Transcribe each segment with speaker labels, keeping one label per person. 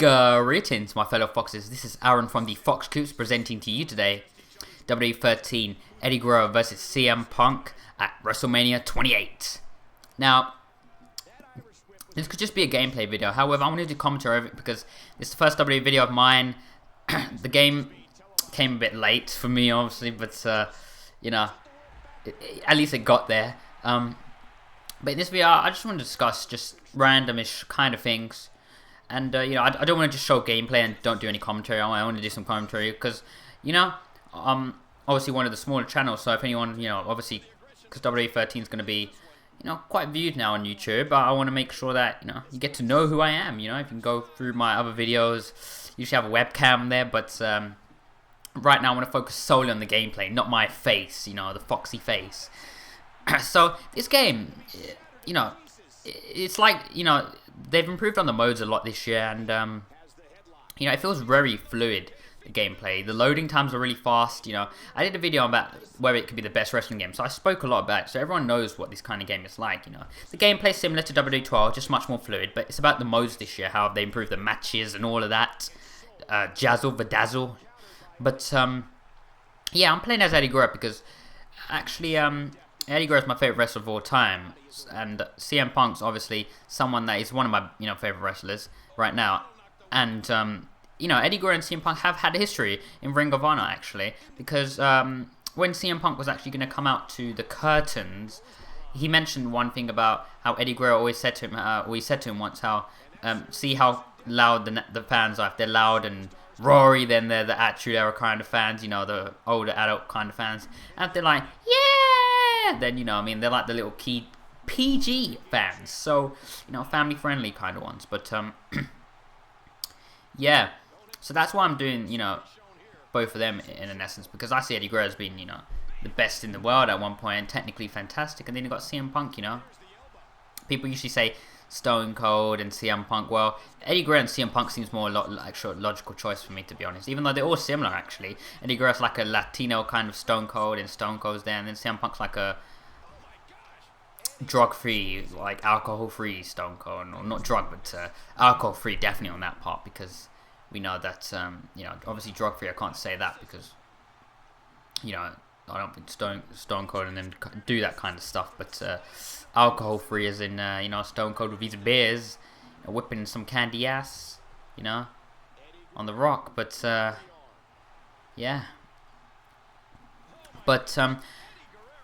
Speaker 1: Greetings, my fellow Foxes. This is Aaron from the Fox Coops presenting to you today WWE 13 Eddie Guerrero versus CM Punk at Wrestlemania 28. Now, this could just be a gameplay video. However, I want to do commentary over it because it's the first WWE video of mine. The game came a bit late for me, obviously, but you know, at least it got there. But in this video, I just want to discuss just randomish kind of things. And, you know, I don't want to just show gameplay and don't do any commentary. I want to do some commentary because, you know, obviously one of the smaller channels. So if anyone, you know, obviously, because WWE 13 is going to be, you know, quite viewed now on YouTube. But I want to make sure that, you know, you get to know who I am. You know, you can go through my other videos. Usually have a webcam there. But right now I want to focus solely on the gameplay, not my face, you know, the foxy face. So this game, you know, it's like, you know, they've improved on the modes a lot this year, and you know, it feels very fluid, the gameplay. The loading times are really fast. You know, I did a video about whether it could be the best wrestling game, so I spoke a lot about it, so everyone knows what this kind of game is like. You know, the gameplay is similar to WWE 12, just much more fluid, but it's about the modes this year, how they improved the matches and all of that, jazzle bedazzle. But yeah, I'm playing as Eddie Guerrero because actually Eddie Guerrero is my favorite wrestler of all time, and CM Punk's obviously someone that is one of my, you know, favorite wrestlers right now. And you know, Eddie Guerrero and CM Punk have had a history in Ring of Honor actually, because when CM Punk was actually going to come out to the curtains, he mentioned one thing about how Eddie Guerrero always said to him, or he said to him once, how see how loud the fans are. If they're loud and roary, then they're the Attitude Era kind of fans, you know, the older adult kind of fans. And if they're like, yeah, then, you know, I mean, they're like the little key PG fans, so, you know, family friendly kind of ones. But yeah, so that's why I'm doing, you know, both of them in an essence, because I see Eddie Guerrero as being, you know, the best in the world at one point and technically fantastic, and then you got CM Punk. You know, people usually say Stone Cold and CM Punk. Well, Eddie Guerrero and CM Punk seems more like a logical choice for me, to be honest, even though they're all similar actually. Eddie Guerrero's like a Latino kind of Stone Cold, and Stone Cold's there, and then CM Punk's like a drug-free, like alcohol-free Stone Cold, or not drug, but alcohol-free, definitely on that part, because we know that, you know, obviously drug-free, I can't say that because, you know, I don't think Stone Cold and then do that kind of stuff, but alcohol-free as in, you know, Stone Cold with his beers, you know, whipping some candy ass, you know, on the Rock. But yeah, but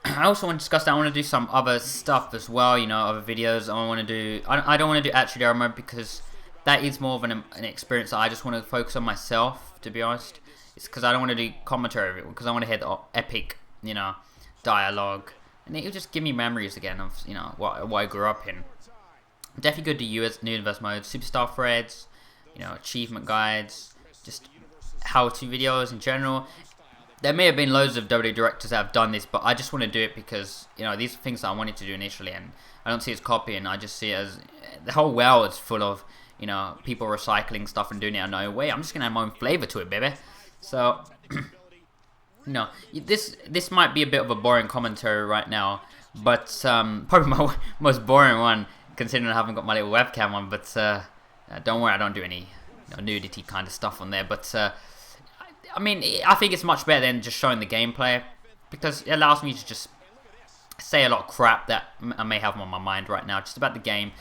Speaker 1: I also want to discuss that. I want to do some other stuff as well, you know, other videos. I want to do, I don't want to do Attitude Era mode because that is more of an experience that I just want to focus on myself, to be honest. It's because I don't want to do commentary of it, because I want to hear the epic, you know, dialogue, and it'll just give me memories again of, you know, what I grew up in. Definitely good to US New Universe mode, superstar threads, you know, achievement guides, just how-to videos in general. There may have been loads of WWE directors that have done this, but I just want to do it because, you know, these are things that I wanted to do initially, and I don't see it as copying. I just see it as the whole world is full of, you know, people recycling stuff and doing it in no way. I'm just gonna have my own flavor to it, baby. So, you know, this might be a bit of a boring commentary right now, but probably my most boring one, considering I haven't got my little webcam on. But don't worry, I don't do any, you know, nudity kind of stuff on there. But I mean, I think it's much better than just showing the gameplay, because it allows me to just say a lot of crap that I may have on my mind right now, just about the game.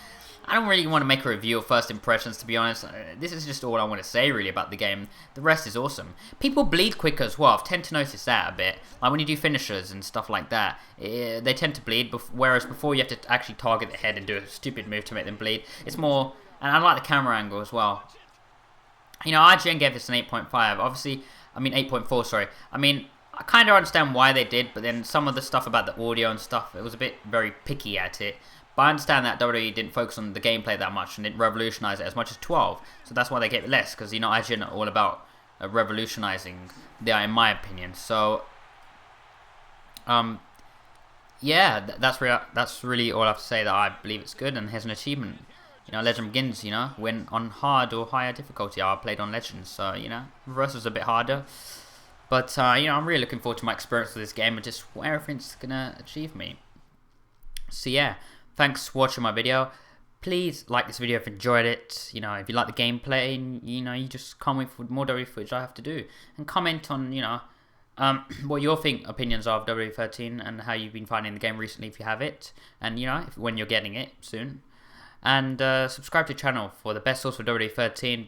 Speaker 1: I don't really want to make a review of first impressions, to be honest. This is just all I want to say, really, about the game. The rest is awesome. People bleed quicker as well. I tend to notice that a bit. Like when you do finishers and stuff like that, they tend to bleed, whereas before you have to actually target the head and do a stupid move to make them bleed. It's more, and I like the camera angle as well. You know, IGN gave this an 8.5. Obviously, I mean 8.4, sorry. I mean, I kind of understand why they did, but then some of the stuff about the audio and stuff, it was a bit very picky at it. But I understand that WWE didn't focus on the gameplay that much and didn't revolutionize it as much as 12. So that's why they gave it less, because, you know, IGN are all about revolutionizing in my opinion. So, yeah, that's really all I have to say, that I believe it's good, and here's an achievement. You know, Legend begins, you know, when on hard or higher difficulty. I played on Legends, so, you know, Reverse was a bit harder. But, you know, I'm really looking forward to my experience with this game and just where everything's going to achieve me. So, yeah. Thanks for watching my video. please like this video if you enjoyed it. You know, if you like the gameplay, and you just can't wait for more WWE footage I have to do, and comment on what your opinions are of WWE13 and how you've been finding the game recently if you have it, and when you're getting it soon, and subscribe to the channel for the best source for WWE13.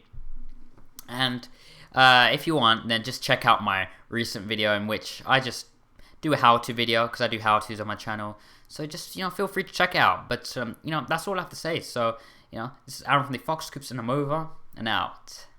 Speaker 1: And if you want, then just check out my recent video in which I just do a how-to video, because I do how-tos on my channel. So just feel free to check it out. But that's all I have to say. So this is Aaron from the Fox Scoops, and I'm over and out.